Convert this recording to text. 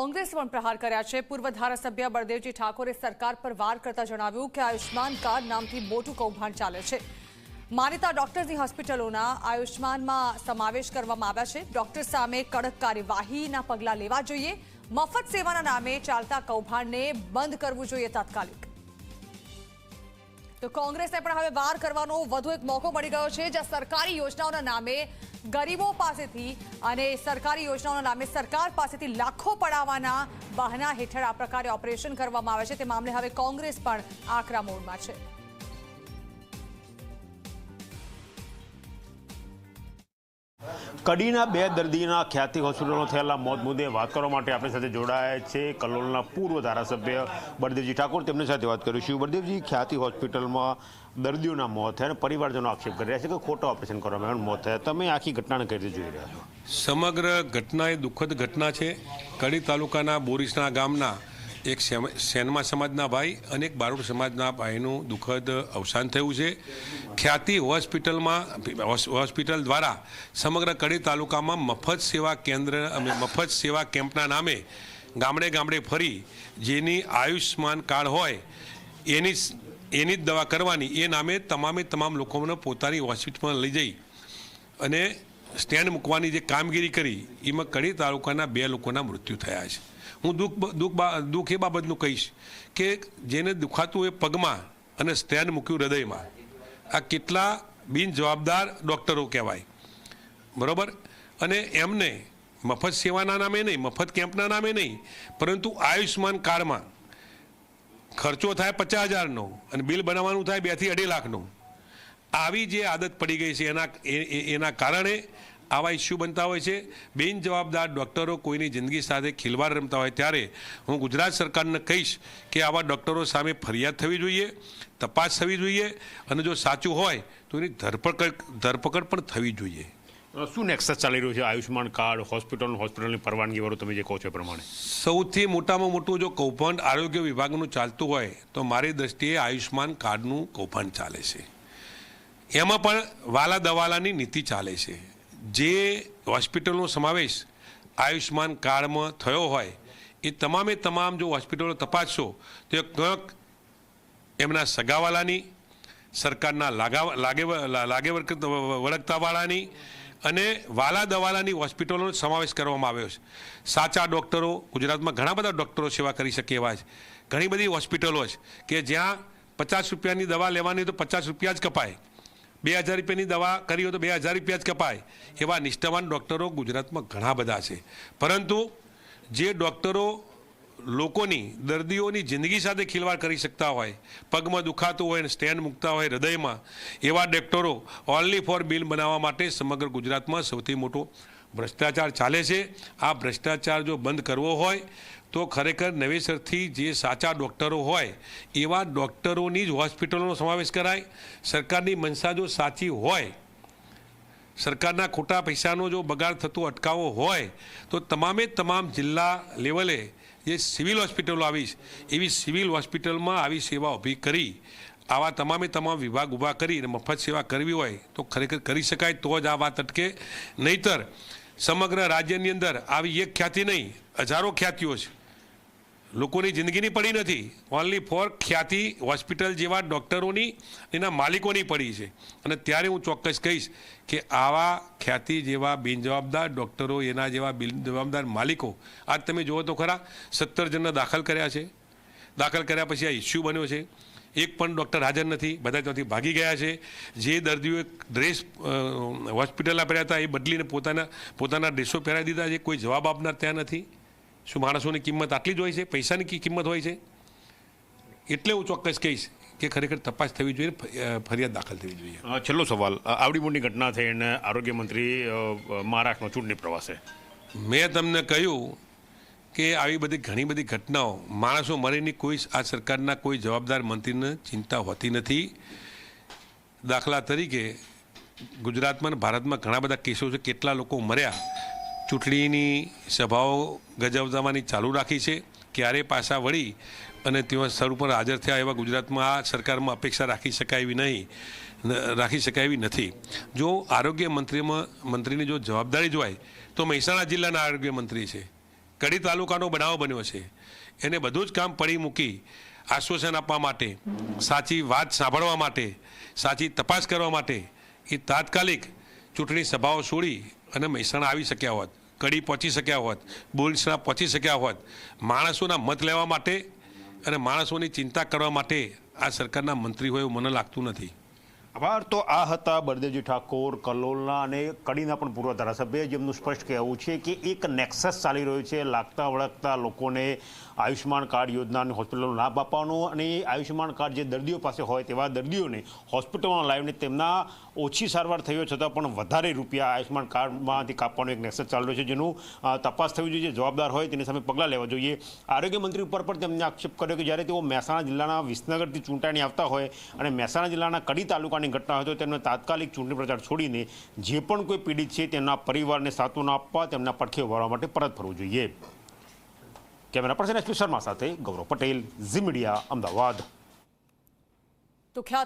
કોંગ્રેસે પણ પ્રહાર કર્યા છે। પૂર્વ ધારાસભ્ય બળદેવજી ઠાકોરે સરકાર પર વાર કરતા જણાવ્યું કે આયુષ્માન કાર્ડ નામથી મોટું કૌભાંડ ચાલે છે। માનીતા ડોક્ટર્સની હોસ્પિટલોના આયુષ્માનમાં સમાવેશ કરવામાં આવ્યા છે। ડોક્ટર સામે કડક કાર્યવાહીના પગલાં લેવા જોઈએ। મફત સેવાના નામે ચાલતા કૌભાંડને બંધ કરવું જોઈએ તાત્કાલિક। તો કોંગ્રેસને પણ હવે વાર કરવાનો વધુ એક મોકો મળી ગયો છે, જ્યાં સરકારી યોજનાઓના નામે ગરીબો પાસેથી અને સરકારી યોજનાઓના નામે સરકાર પાસેથી લાખો પડાવવાના બહાના હેઠળ આ પ્રકારે ઓપરેશન કરવામાં આવે છે। તે મામલે હવે કોંગ્રેસ પણ આકરા મોડમાં છે। કડીના 2 દર્દીના ખ્યાતિ હોસ્પિટલમાં થયેલા મોત મુદ્દે વાત કરવા માટે આપણી સાથે જોડાયા છે કલોલના પૂર્વ ધારાસભ્ય બળદેવજી ઠાકોર। તેમની સાથે વાત કરીશું। બળદેવજી, ખ્યાતિ હોસ્પિટલમાં દર્દીઓના મોત થયા અને પરિવારજનો આક્ષેપ કરી રહ્યા છે કે ખોટા ઓપરેશન કરવામાં આવ્યા મોત થયા। તમે આખી ઘટનાને કઈ રીતે જોઈ રહ્યા છો? સમગ્ર ઘટના એ દુઃખદ ઘટના છે। કડી તાલુકાના બોરીસના ગામના એક સેનમા સમાજના ભાઈ અને એક બારોટ સમાજના ભાઈનું દુઃખદ અવસાન થયું છે। ખ્યાતિ હોસ્પિટલ દ્વારા સમગ્ર કડી તાલુકામાં મફત સેવા કેમ્પના નામે ગામડે ગામડે ફરી જેની આયુષ્માન કાર્ડ હોય એની જ દવા કરવાની એ નામે તમામ લોકોને પોતાની હોસ્પિટલમાં લઈ જઈ અને સ્ટેન્ડ મૂકવાની જે કામગીરી કરી એમાં કડી તાલુકાના 2 લોકોના મૃત્યુ થયા છે। હું દુઃખ એ બાબતનું કહીશ કે જેને દુખાતું એ પગમાં અને સ્ટેન્ડ મૂક્યું હૃદયમાં, આ કેટલા બિનજવાબદાર ડૉક્ટરો કહેવાય, બરાબર। અને એમને મફત સેવાના નામે નહીં, મફત કેમ્પના નામે નહીં, પરંતુ આયુષ્માન કાર્ડમાં ખર્ચો થાય 50,000નો અને બિલ બનાવવાનું થાય 2 થી 2.5 લાખનું। આવી જે આદત પડી ગઈ છે એના કારણે આવા ઇસ્યુ બનતા હોય છે। બિનજવાબદાર ડૉક્ટરો કોઈની જિંદગી સાથે ખિલવાડ રમતા હોય ત્યારે હું ગુજરાત સરકારને કહીશ કે આવા ડૉક્ટરો સામે ફરિયાદ થવી જોઈએ, તપાસ થવી જોઈએ અને જો સાચું હોય તો એની ધરપકડ પણ થવી જોઈએ। શું નેક્સસ ચાલી રહ્યું છે આયુષ્માન કાર્ડ હોસ્પિટલની પરવાનગી વાળું તમે જે કહો છો એ પ્રમાણે? સૌથી મોટામાં મોટું જો કૌભાંડ આરોગ્ય વિભાગનું ચાલતું હોય તો મારી દ્રષ્ટિએ આયુષ્માન કાર્ડનું કૌભાંડ ચાલે છે। એમાં પણ વાલા દવાલાની નીતિ ચાલે છે। જે હોસ્પિટલનો સમાવેશ આયુષ્માન કાર્ડમાં થયો હોય એ તમામ જો હોસ્પિટલો તપાસશો તો ક્યાંક એમના સગાવાલાની, સરકારના લાગે વળગતાવાળાની અને વાલા દવાલાની હોસ્પિટલોનો સમાવેશ કરવામાં આવ્યો છે। સાચા ડૉક્ટરો ગુજરાતમાં ઘણા બધા ડૉક્ટરો સેવા કરી શકે એવા છે। ઘણી બધી હોસ્પિટલો છે કે જ્યાં 50 રૂપિયાની દવા લેવાની તો 50 રૂપિયા જ કપાય, 2,000 રૂપિયાની દવા કરી હોય તો 2,000 રૂપિયા જ કપાય। એવા નિષ્ઠાવાન ડૉક્ટરો ગુજરાતમાં ઘણા બધા છે, પરંતુ જે ડૉક્ટરો લોકોની, દર્દીઓની જિંદગી સાથે ખિલવાડ કરી શકતા હોય, પગમાં દુખાતું હોય, સ્ટેન્ડ મૂકતા હોય હૃદયમાં, એવા ડૉક્ટરો ઓનલી ફોર બિલ બનાવવા માટે સમગ્ર ગુજરાતમાં સૌથી મોટો ભ્રષ્ટાચાર ચાલે છે। આ ભ્રષ્ટાચાર જો બંધ કરવો હોય તો ખરેખર નવેસરથી જે સાચા ડૉક્ટરો હોય એવા ડૉક્ટરોની જ હોસ્પિટલોનો સમાવેશ કરાય। સરકારની મનસા જો સાચી હોય, સરકારના ખોટા પૈસાનો જો બગાડ થતો અટકાવવો હોય તો તમામ જિલ્લા લેવલે જે સિવિલ હોસ્પિટલો આવી છે એવી સિવિલ હોસ્પિટલમાં આવી સેવા ઊભી કરી આવા તમામ વિભાગ ઊભા કરી અને મફત સેવા કરવી હોય તો ખરેખર કરી શકાય, તો જ આ વાત અટકે। નહીંતર સમગ્ર રાજ્યની અંદર આવી એક ખ્યાતિ નહીં, હજારો ખ્યાતિઓ છે, લોકોની જિંદગીની પડી નથી, ઓનલી ફોર ખ્યાતિ હોસ્પિટલ જેવા ડૉક્ટરોની એના માલિકોની પડી છે। અને ત્યારે હું ચોક્કસ કહીશ કે આવા ખ્યાતિ જેવા બિનજવાબદાર ડૉક્ટરો, એના જેવા બિનજવાબદાર માલિકો, આજ તમે જુઓ તો ખરા 17 જણને દાખલ કર્યા છે। દાખલ કર્યા પછી આ ઇસ્યુ બન્યો છે, એક પણ ડૉક્ટર હાજર નથી, બધા ત્યાંથી ભાગી ગયા છે। જે દર્દીઓએ ડ્રેસ હોસ્પિટલના પહેર્યા હતા એ બદલીને પોતાના ડ્રેસો પહેરાવી દીધા છે, કોઈ જવાબ આપનાર ત્યાં નથી। શું માણસોની કિંમત આટલી જ હોય છે? પૈસાની કિંમત હોય છે? એટલે હું ચોક્કસ કહીશ કે ખરેખર તપાસ થવી જોઈએ, ફરિયાદ દાખલ થવી જોઈએ। છેલ્લો સવાલ, આવડી મોટી ઘટના થઈ અને આરોગ્ય મંત્રી મહારાષ્ટ્રમાં ચૂંટણી પ્રવાસે, મેં તમને કહ્યું કે આવી ઘણી બધી ઘટનાઓ, માણસો મરીની કોઈ આ સરકારના કોઈ જવાબદાર મંત્રીને ચિંતા હોતી નથી। દાખલા તરીકે ગુજરાતમાં ભારતમાં ઘણા બધા કેસો છે, કેટલા લોકો મર્યા, ચૂંટણીની સભાઓ ગજવવાની ચાલુ રાખી છે, ક્યારે પાછા વળી અને તેઓ સ્થળ ઉપર હાજર થયા એવા ગુજરાતમાં આ સરકારમાં અપેક્ષા રાખી શકાય એવી નથી। જો આરોગ્ય મંત્રીની જો જવાબદારી જ હોય તો મહેસાણા જિલ્લાના આરોગ્ય મંત્રી છે, કડી તાલુકાનો બનાવ બન્યો છે એને બધું જ કામ પડી મૂકી આશ્વાસન આપવા માટે, સાચી વાત સાંભળવા માટે, સાચી તપાસ કરવા માટે એ તાત્કાલિક ચૂંટણી સભાઓ છોડી અને મહેસાણા આવી શક્યા હોત, કડી પહોંચી શક્યા હોત, બોલસણા પહોંચી શક્યા હોત, માણસોના મત લેવા માટે અને માણસોની ચિંતા કરવા માટે આ સરકારના મંત્રી હોય એવું મને લાગતું નથી. આભાર. તો આ હતા બળદેવજી ઠાકોર, કલોલના અને કડીના પણ પૂર્વ ધારાસભ્ય, જેમનું સ્પષ્ટ કહેવું છે કે એક નેક્સસ ચાલી રહ્યું છે લાગતા વળગતા લોકોને આયુષ્યમાન કાર્ડ યોજનાની હોસ્પિટલનો લાભ આપવાનો અને આયુષ્યમાન કાર્ડ જે દર્દીઓ પાસે હોય તેવા દર્દીઓને હોસ્પિટલમાં લાવીને તેમના ઓછી સારવાર થયો છતાં પણ વધારે રૂપિયા આયુષ્યમાન કાર્ડમાંથી કાપવાનો એક નેક્સસ ચાલી રહ્યો છે, જેનું તપાસ થવી જોઈએ. જે જવાબદાર હોય તેની સામે પગલાં લેવા જોઈએ. આરોગ્ય મંત્રી ઉપર પણ તેમને આક્ષેપ કર્યો કે જ્યારે તેઓ મહેસાણા જિલ્લાના વિસનગરથી ચૂંટાણી આવતા હોય અને મહેસાણા જિલ્લાના કડી તાલુકાની ઘટના હોય તો તેમને તાત્કાલિક ચૂંટણી પ્રચાર છોડીને જે પણ કોઈ પીડિત છે તેમના પરિવારને સાંત્વના આપવા, તેમના પડખે ઉભા રહેવા માટે પરત ફરવું જોઈએ. કેમેરા પર્સન એસપી શર્મા સાથે ગૌરવ પટેલ, ઝી મીડિયા, અમદાવાદ. તો ખ્યાત